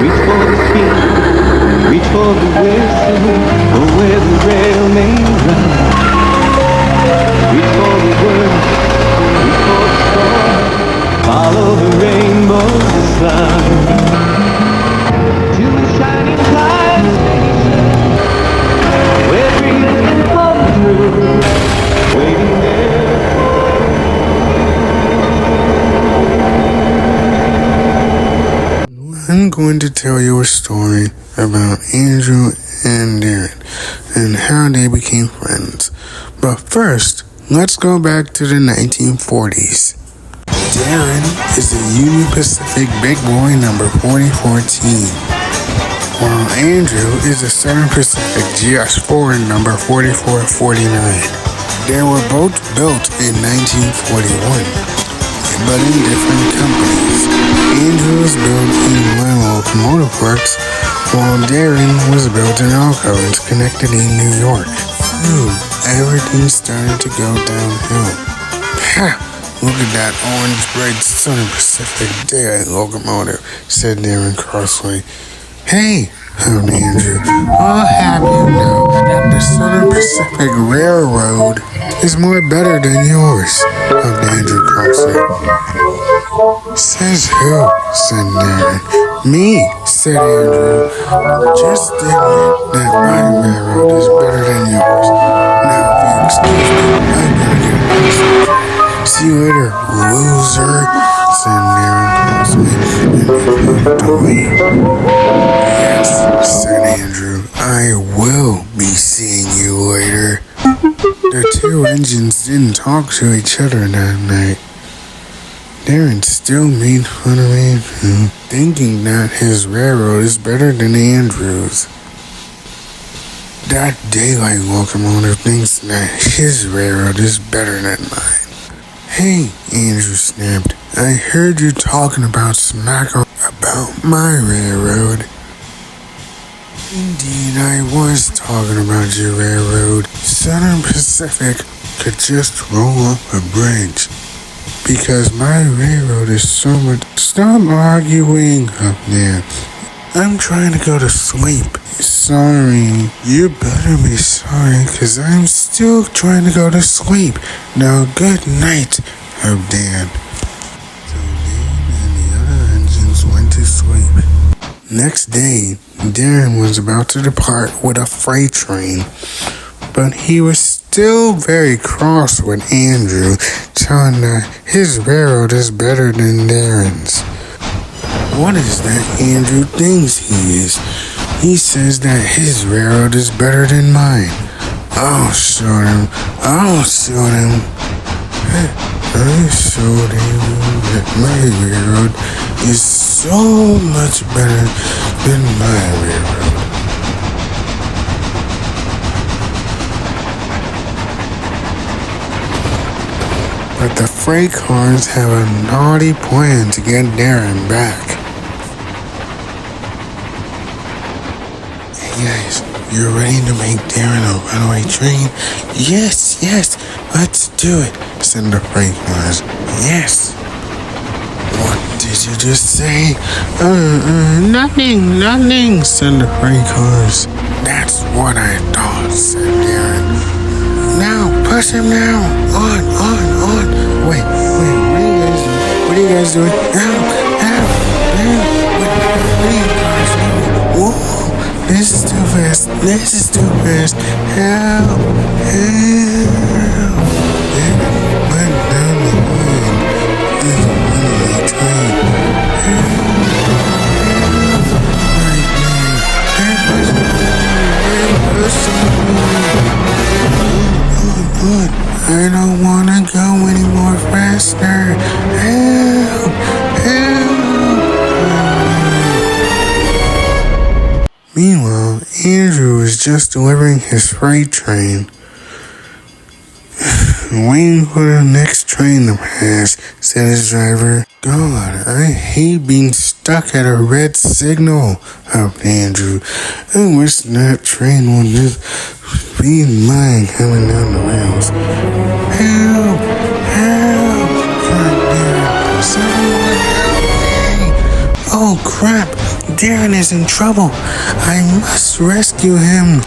Reach for the speed, reach for the whistle, or where the rail may run. Reach for the word, reach for the storm, follow the rainbow's sun. To the shining clouds station, where dreams can come true, waiting there for I'm going to tell you a story about Andrew and Darren and how they became friends. But first, let's go back to the 1940s. Darren is a Union Pacific Big Boy number 4014, while Andrew is a Southern Pacific GS4 number 4449. They were both built in 1941, but in different companies. Andrew was built in Line Locomotive Works, while Darren was built in Alcoves, Schenectady, New York. Everything started to go downhill. Ha! Look at that orange bright Southern Pacific Darren locomotive, said Darren crossly. Hey, howled Andrew. I'll have you know that the Southern Pacific Railroad is more better than yours, howled Andrew crossly. Says who? Said Darren. Me, said Andrew. Just admit that my railroad is better than yours. Now, if you excuse me, I gotta get a passenger. See you later, loser, said Darren crossly, and he moved away. Yes, said Andrew, I will be seeing you later. The two engines didn't talk to each other that night. Darren still made fun of Andrew, thinking that his railroad is better than Andrew's. That daylight locomotive thinks that his railroad is better than mine. Hey, Andrew snapped, I heard you talking about smack about my railroad. Indeed, I was talking about your railroad. Southern Pacific could just roll up a bridge. Because my railroad is so much. Stop arguing up there. I'm trying to go to sleep. Sorry. You better be sorry, because I'm still trying to go to sleep. Now, good night, hoped Dan. So Dan and the other engines went to sleep. Next day, Darren was about to depart with a freight train, but he was still very cross with Andrew, telling that his railroad is better than Darren's. What is that Andrew thinks he is? He says that his railroad is better than mine. I'll show him. I showed him that my railroad is so much better than my railroad. But the freight cars have a naughty plan to get Darren back. Hey guys, you ready to make Darren a runaway train? Yes, let's do it, said the freight cars. Yes. What did you just say? Nothing, said the freight cars. That's what I thought, said Darren. Now, push him now. On. Wait, what are you guys doing? Help. What are you guys doing? Whoa, this is too fast. Help. Then went down the line. There's a runaway train. I don't want to go any more faster. Help. Meanwhile, Andrew was just delivering his freight train, waiting for the next train to pass, said his driver. God, I hate being stuck at a red signal, hoped Andrew. I wish that train would just be mine coming down the rails. Help! cried Darren. Someone help me! Oh crap! Darren is in trouble. I must rescue him.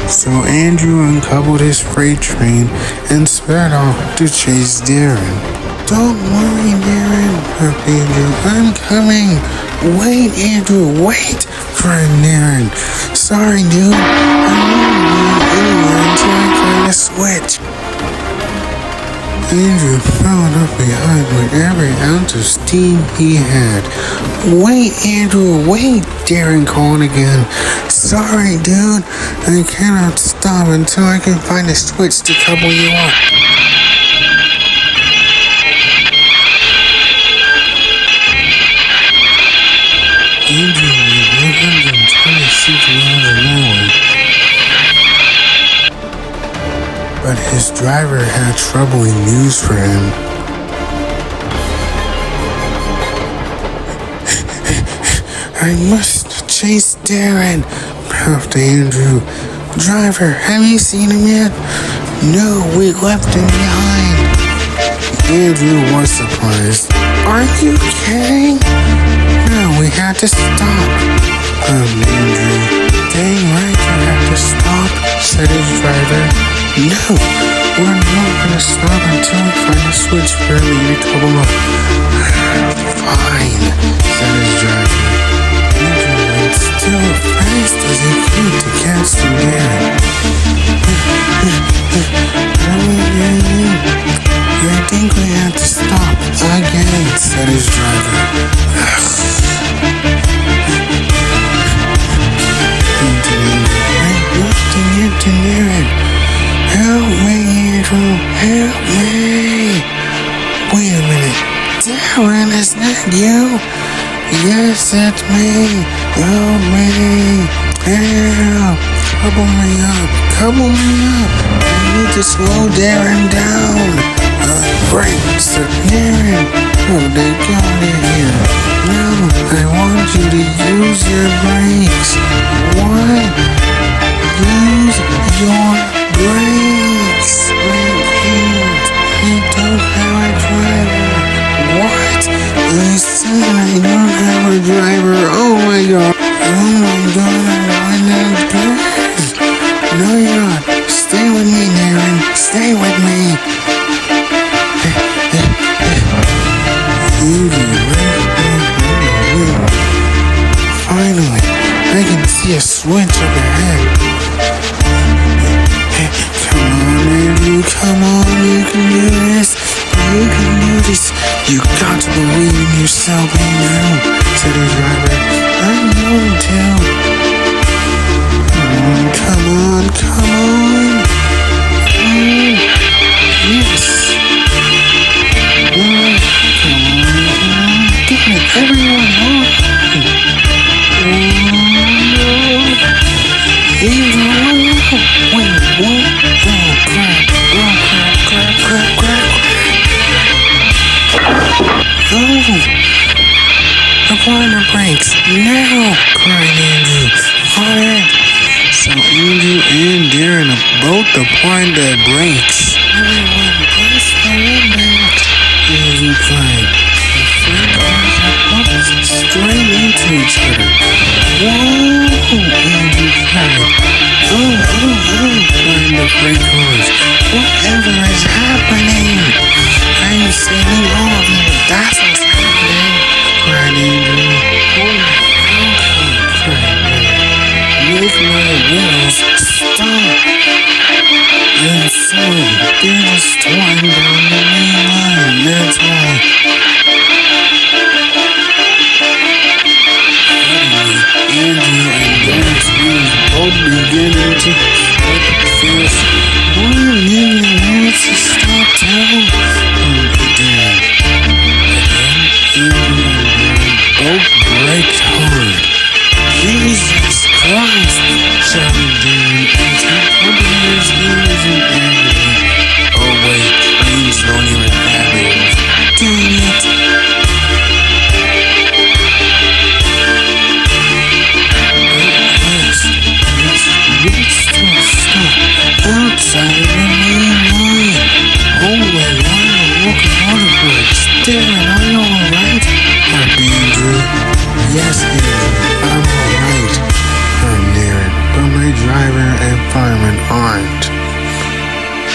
So Andrew uncoupled his freight train and sped off to chase Darren. Don't worry, Darren, wept Andrew. I'm coming. Wait, Andrew, wait, cried Darren. Sorry, dude. I won't leave anywhere until I find a switch. Andrew followed up behind with every ounce of steam he had. Wait, Andrew, wait, Darren called again. Sorry, dude. I cannot stop until I can find a switch to couple you up. Andrew was 126 miles an hour. But his driver had troubling news for him. I must chase Darren, puffed Andrew. Driver, have you seen him yet? No, we left him behind. Andrew was surprised. Are you kidding? No, we had to stop. Andrew. Dang right, you have to stop, said his driver. No, we're not gonna stop until we find a switch for me to couple up. Fine, said his driver. Andrew went still as fast as he could to catch the Darren. I think we have to stop again, said his driver. To Darren. Help me, Andrew. Help me. Wait a minute. Darren, is that you? Yes, that's me. Help me. Help. Couple me up. Couple me up. I need to slow Darren down. Brakes. Darren. Oh, they got it here. No, I want you to use your brakes. What? Use your brakes. I can't. I don't have a driver. What? I said I don't have a driver. Oh my god. Oh my god, I'm running out of gas. No, you're not. Stay with me, Darren. Stay with me. Finally, I can see a switch up ahead. Come on, Andrew, come on, you can do this. You can do this. You got to believe in yourself, Andrew, said his driver. I'm going to. Come on, come on. Yes. Come on, come on. Get it, everyone, on. Andrew, wait, what? Oh, crap. Oh, apply the brakes, now, cried Andrew. On it. So Andrew and Darren both applied their brakes. Everyone, press the impact, Andrew cried. The three cars had bumped straight into each other. Whoa, Andrew cried. Oh, cried the three cars. Whatever is happening? I'm saving all of you. That's what's happening, cried Andrew. Oh, cried Darren. Make my wheels stop. And so, they're just torn down the main line, that's all. Suddenly, Andrew and Darren's wheels both beginning to slip fast. Why did your wheels to stop too? Darren. Again, Andrew and Darren both braked hard. Jesus Christ, shouted Darren as he opened his ears in agony. Oh wait, Trainz don't even have ears. Dang it. Yes, reached to a stop outside of the main line. Oh wait, why are the locomotive brakes? Darren, are you alright? Andrew. Yes,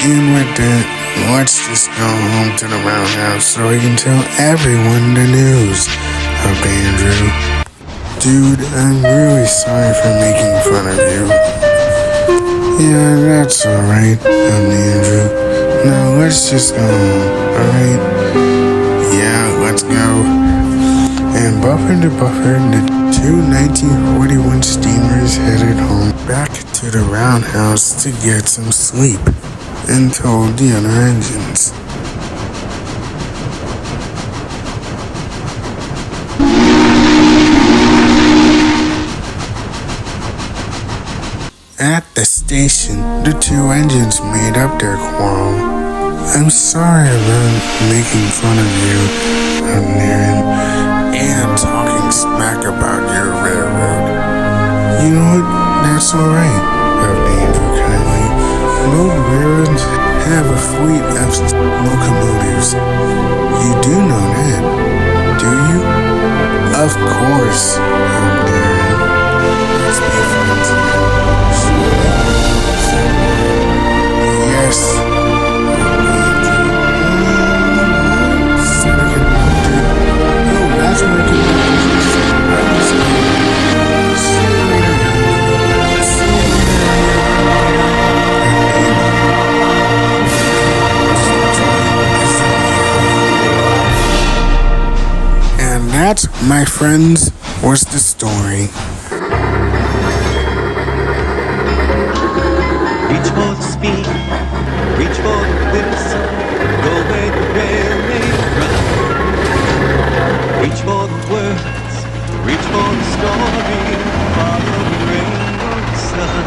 And with that, let's just go home to the roundhouse so we can tell everyone the news of Andrew. Dude, I'm really sorry for making fun of you. Yeah, that's alright, Andrew. Now let's just go home, alright? Yeah, let's go. And buffer to buffer, the two 1941 steamers headed home back to the roundhouse to get some sleep and told the other engines. At the station, the two engines made up their quarrel. I'm sorry about making fun of you, Darren, and talking smack about your railroad. You know what? That's alright, Andrew kindly. Most railroads have a fleet of locomotives. You do know that, do you? Of course, Darren. Let's be friends again. Yes. And that, my friends, was the story. Reach for the speed, reach for the whistle, go where the rail may run. Reach for the words, reach for the story, follow the rainbow sun.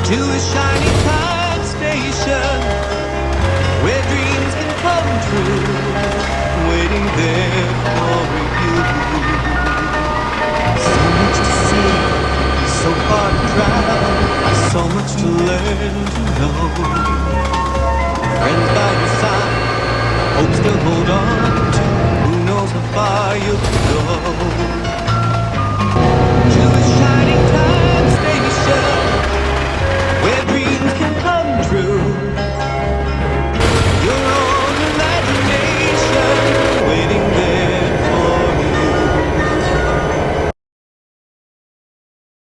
To a shining time station, where dreams can come true, waiting there for you. So much to see, so far to travel, so much to learn to know. Friends by your side, hope still hold on to. Who knows how far you can go? To a shining time station, where